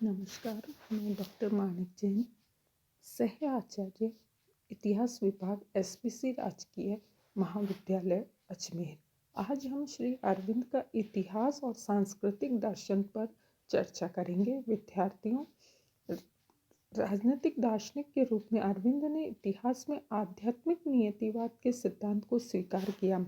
नमस्कार, मैं डॉक्टर माणिक जैन, सह आचार्य, इतिहास विभाग, एसपीसी राजकीय महाविद्यालय अजमेर। आज हम श्री अरविंद का इतिहास और सांस्कृतिक दर्शन पर चर्चा करेंगे। विद्यार्थियों, राजनीतिक दार्शनिक के रूप में अरविंद ने इतिहास में आध्यात्मिक नियतिवाद के सिद्धांत को स्वीकार किया।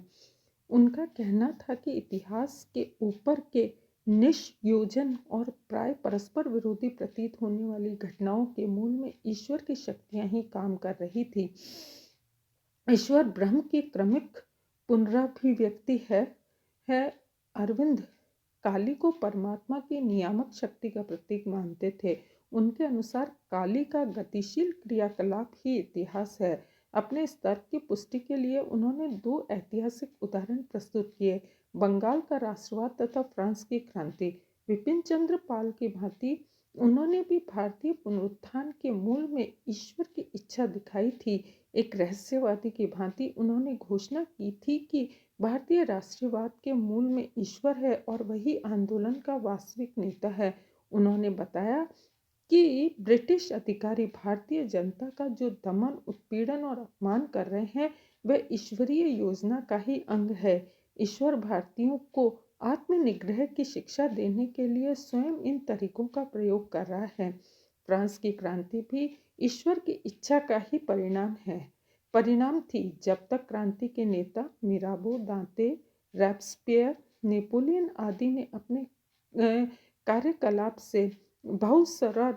उनका कहना था कि इतिहास के ऊपर के निष्योजन और प्राय परस्पर विरोधी प्रतीत होने वाली घटनाओं के मूल में ईश्वर की शक्तियां ही काम कर रही थी। ईश्वर ब्रह्म की क्रमिक पुनराभिव्यक्ति है। अरविंद काली को परमात्मा की नियामक शक्ति का प्रतीक मानते थे। उनके अनुसार काली का गतिशील क्रियाकलाप ही इतिहास है। अपने इस तर्क की पुष्टि के लिए उन्होंने दो ऐतिहासिक उदाहरण प्रस्तुत किए, बंगाल का राष्ट्रवाद तथा फ्रांस की क्रांति। विपिन चंद्र पाल की भांति उन्होंने भी भारतीय पुनरुत्थान के मूल में ईश्वर की इच्छा दिखाई थी। एक रहस्यवादी की भांति उन्होंने घोषणा की थी कि भारतीय राष्ट्रवाद के मूल में ईश्वर है और वही आंदोलन का वास्तविक नेता है। उन्होंने बताया कि ब्रिटिश अधिकारी भारतीय जनता का जो दमन, उत्पीड़न और अपमान कर रहे हैं, वह ईश्वरीय योजना का ही अंग है। ईश्वर भारतीयों को आत्मनिग्रह की शिक्षा देने के लिए स्वयं इन तरीकों का प्रयोग कर रहा है। फ्रांस की क्रांति भी ईश्वर की इच्छा का ही परिणाम थी। जब तक क्रांति के नेता मिराबो, दांते, रॉबेस्पियर, नेपोलियन आदि ने अपने कार्यकलाप से बहुस्वरा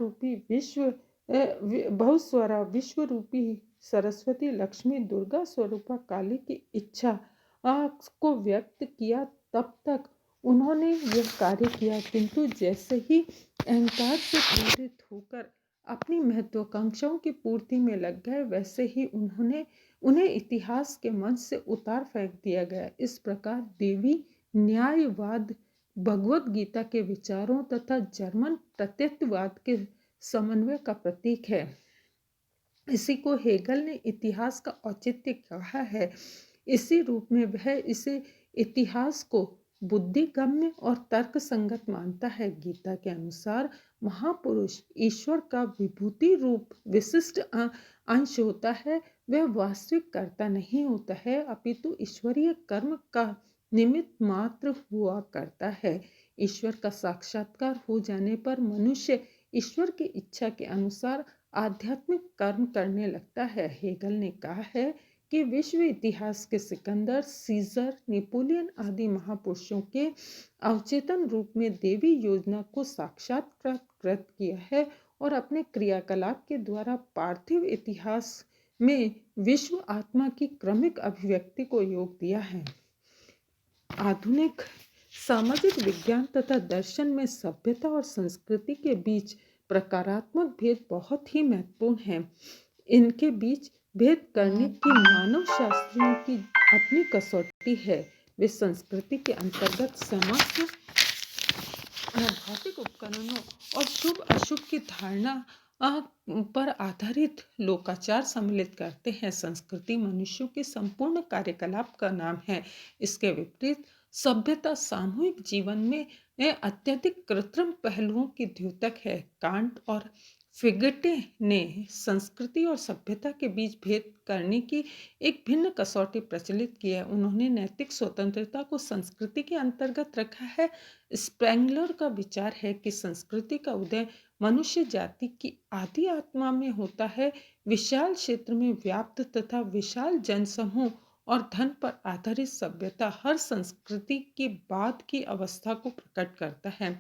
विश्व रूपी सरस्वती, लक्ष्मी, दुर्गा स्वरूपा काली की इच्छा को व्यक्त किया, तब तक उन्होंने यह कार्य किया। किंतु जैसे ही अहंकार से प्रेरित होकर अपनी महत्वाकांक्षाओं की पूर्ति में लग गए, वैसे ही उन्हें इतिहास के मंच से उतार फेंक दिया गया। इस प्रकार देवी न्यायवाद भगवत गीता के विचारों तथा जर्मन प्रत्ययवाद के समन्वय का प्रतीक है। इसी को हेगल ने इतिहास का औचित्य कहा है। इसी रूप में वह इसे इतिहास को बुद्धिगम्य और तर्क संगत मानता है। गीता के अनुसार महापुरुष ईश्वर का विभूति रूप विशिष्ट अंश होता है। वह वास्तविक कर्ता नहीं होता है, अपितु ईश्वरीय कर्म का निमित्त मात्र हुआ करता है। ईश्वर का साक्षात्कार हो जाने पर मनुष्य ईश्वर की इच्छा के अनुसार आध्यात्मिक कर्म करने लगता है। हेगल ने कहा है कि विश्व इतिहास के सिकंदर, सीजर, नेपोलियन आदि महापुरुषों के अवचेतन रूप में देवी योजना को साक्षात्कृत किया है और अपने क्रियाकलाप के द्वारा पार्थिव इतिहास में विश्व आत्मा की क्रमिक अभिव्यक्ति को योग दिया है। आधुनिक सामाजिक विज्ञान तथा दर्शन में सभ्यता और संस्कृति के बीच प्रकारात्मक भेद बहुत ही महत्वपूर्ण है। इनके बीच भेद करने की मानव शास्त्रियों की अपनी कसौटी है। वे संस्कृति के अंतर्गत समस्त भौतिक उपकरणों और शुभ अशुभ की धारणा पर आधारित लोकाचार सम्मिलित करते हैं। संस्कृति मनुष्यों के संपूर्ण कार्यकलाप का नाम है। इसके विपरीत सभ्यता सामूहिक जीवन में अत्यधिक कृत्रिम पहलुओं की द्योतक है। कांट और फिगेटे ने संस्कृति और सभ्यता के बीच भेद करने की एक भिन्न कसौटी प्रचलित की है। उन्होंने नैतिक स्वतंत्रता को संस्कृति के अंतर्गत रखा है। स्पेंगलर का विचार है कि संस्कृति का उदय मनुष्य जाति की आदि आत्मा में होता है। विशाल क्षेत्र में व्याप्त तथा विशाल जनसमूह और धन पर आधारित सभ्यता हर संस्कृति के बाद की अवस्था को प्रकट करता है।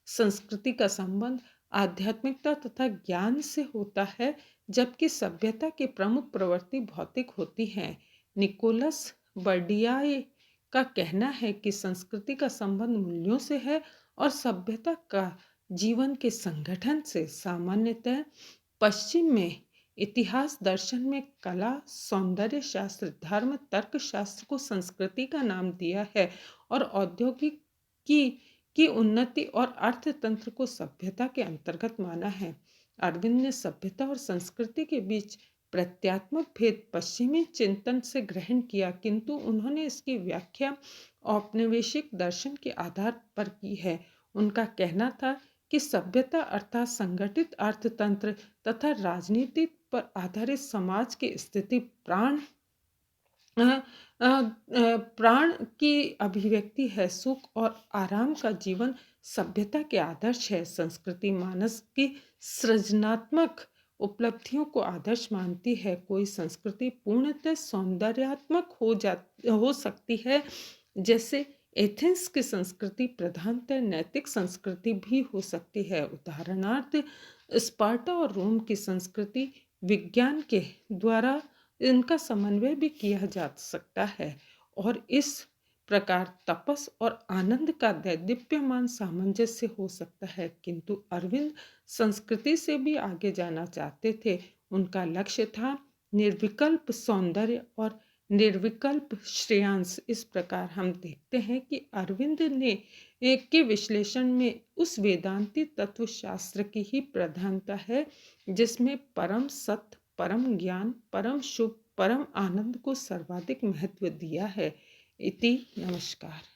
संस्कृति का संबंध आध्यात्मिकता तथा ज्ञान से होता है, जबकि सभ्यता की प्रमुख प्रवृत्ति भौतिक होती है। निकोलस बर्डियाए का कहना है कि संस्कृति का संबंध मूल्यों से है और सभ्यता का जीवन के संगठन से। सामान्यतः पश्चिम में इतिहास दर्शन में कला, सौंदर्य शास्त्र, धर्म, तर्क शास्त्र को संस्कृति का नाम दिया है और औद्योगिक की उन्नति और अर्थतंत्र को सभ्यता के अंतर्गत माना है। अरविंद ने सभ्यता और संस्कृति के बीच प्रत्यात्मक भेद पश्चिमी चिंतन से ग्रहण किया, किंतु उन्होंने इसकी व्याख्या औपनिवेशिक दर्शन के आधार पर की है। उनका कहना था कि सभ्यता अर्थात संगठित अर्थतंत्र तथा राजनीति पर आधारित समाज की स्थिति अ, प्राण की अभिव्यक्ति है। सुख और आराम का जीवन सभ्यता के आदर्श है। संस्कृति मानस की सृजनात्मक उपलब्धियों को आदर्श मानती है। कोई संस्कृति पूर्णतः सौंदर्यात्मक हो सकती है, जैसे एथेंस की संस्कृति प्रधानतः नैतिक संस्कृति भी हो सकती है। उदाहरणार्थ स्पार्टा और रोम की संस्कृति विज्ञान के द्वारा इनका समन्वय भी किया जा सकता है और इस प्रकार तपस और आनंद का दैदीप्यमान सामंजस्य हो सकता है। किंतु अरविंद संस्कृति से भी आगे जाना चाहते थे। उनका लक्ष्य था निर्विकल्प सौंदर्य और निर्विकल्प श्रेयांश। इस प्रकार हम देखते हैं कि अरविंद ने एक के विश्लेषण में उस वेदांती तत्व शास्त्र की ही प्रधानता है जिसमें परम सत्य, परम ज्ञान, परम शुभ, परम आनंद को सर्वाधिक महत्व दिया है। इति नमस्कार।